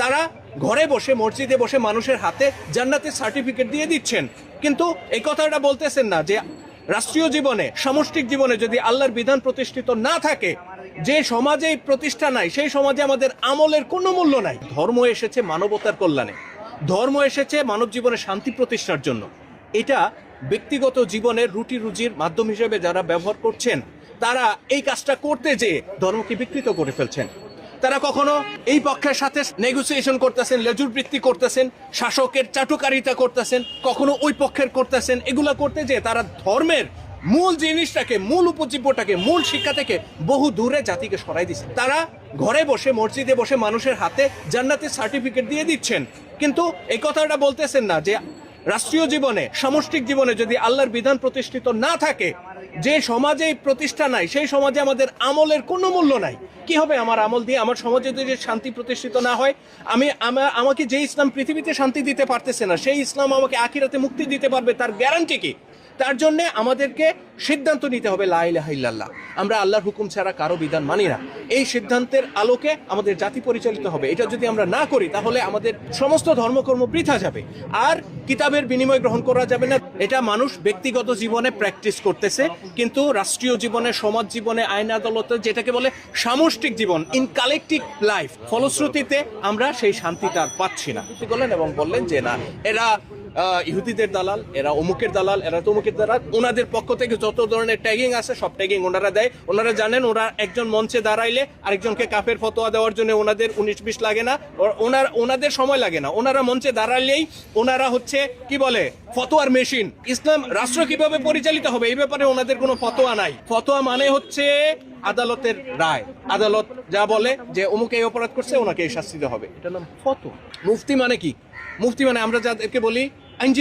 তারা ঘরে বসে মসজিদে বসে মানুষের হাতে জান্নাতের সার্টিফিকেট দিয়ে দিচ্ছেন, কিন্তু এই কথাটা বলতেছেন না যে রাষ্ট্রীয় জীবনে, সামষ্টিক জীবনে যদি আল্লাহর বিধান প্রতিষ্ঠিত না থাকে, যে সমাজে এই প্রতিষ্ঠা নাই, সেই সমাজে আমাদের আমলের কোনো মূল্য নাই। ধর্ম এসেছে মানবতার কল্যাণে, ধর্ম এসেছে মানব জীবনে শান্তি প্রতিষ্ঠার জন্য। এটা ব্যক্তিগত জীবনের রুটি রুজির মাধ্যম হিসেবে যারা ব্যবহার করছেন, তারা এই কাজটা করতে যেয়ে ধর্মকে বিকৃত করে ফেলছেন। তারা কখনো এই পক্ষের সাথে নেগোসিয়েশন করতেছেন, লেজুর বৃত্তি করতেছেন, শাসকের চাটুকারিতা করতেছেন, কখনো ওই পক্ষের করতেছেন। এগুলা করতে যেয়ে তারা ধর্মের মূল জিনিসটাকে, মূল উপজীব্যটাকে, মূল শিক্ষা থেকে বহু দূরে জাতিকে সরাই দিচ্ছে। তারা ঘরে বসে মসজিদে বসে মানুষের হাতে জান্নাতের সার্টিফিকেট দিয়ে দিচ্ছেন, কিন্তু এই কথাটা বলতেছেন না যে রাষ্ট্রীয় জীবনে, সামষ্টিক জীবনে যদি আল্লাহর বিধান প্রতিষ্ঠিত না থাকে, যে সমাজে এই প্রতিষ্ঠা নাই, সেই সমাজে আমাদের আমলের কোনো মূল্য নাই। কি হবে আমার আমল দিয়ে? আমার সমাজে যদি শান্তি প্রতিষ্ঠিত না হয়, আমাকে যে ইসলাম পৃথিবীতে শান্তি দিতে পারতেছে না, সেই ইসলাম আমাকে আখিরাতে মুক্তি দিতে পারবে, তার গ্যারান্টি কি? তার জন্য আমাদেরকে সিদ্ধান্ত নিতে হবে লা ইলাহা ইল্লাল্লাহ। আমরা আল্লাহর হুকুম ছাড়া কারো বিধান মানি না। এই সিদ্ধান্তের আলোকে আমাদের জাতি পরিচালিত হবে। এটা যদি আমরা না করি, তাহলে আমাদের সমস্ত ধর্মকর্ম বৃথা যাবে, আর কিতাবের বিনিময় গ্রহণ করা যাবে না। এটা মানুষ ব্যক্তিগত জীবনে প্র্যাকটিস করতেছে, কিন্তু রাষ্ট্রীয় জীবনে, সমাজ জীবনে, আইন আদালতে, যেটাকে বলে সামষ্টিক জীবন, ইন কালেকটিভ লাইফ, ফলশ্রুতিতে আমরা সেই শান্তিটা আর পাচ্ছি না। বললেন এবং বললেন যে না, এরা ইহুদিদের দালাল, এরা অমুকের দালাল, এরা তমুকের দালাল। ওনাদের পক্ষ থেকে যত ধরনের ট্যাগিং আছে, সব ট্যাগিং ওনারা দেয়। ওনারা জানেন, ওরা একজন মঞ্চে দাঁড়াইলে আরেকজনকে কাফের ফতোয়া দেওয়ার জন্য ওনাদের 19-20 লাগে না, ওনাদের সময় লাগে না। ওনারা মঞ্চে দাঁড়াইলেই ওনারা হচ্ছে কি বলে, ফতোয়ার মেশিন। ইসলাম রাষ্ট্র কিভাবে পরিচালিত হবে এই ব্যাপারে ওনাদের কোনো ফতোয়া নাই। ফতোয়া মানে হচ্ছে আদালতের রায়। আদালত যা বলে যে অমুকে এই অপরাধ করছে, ওনাকে এই শাস্তি দেওয়া হবে, এটা নাম ফতোয়া। মুফতি মানে কি? মুফতি মানে আমরা যাদেরকে বলি আইনজীবী।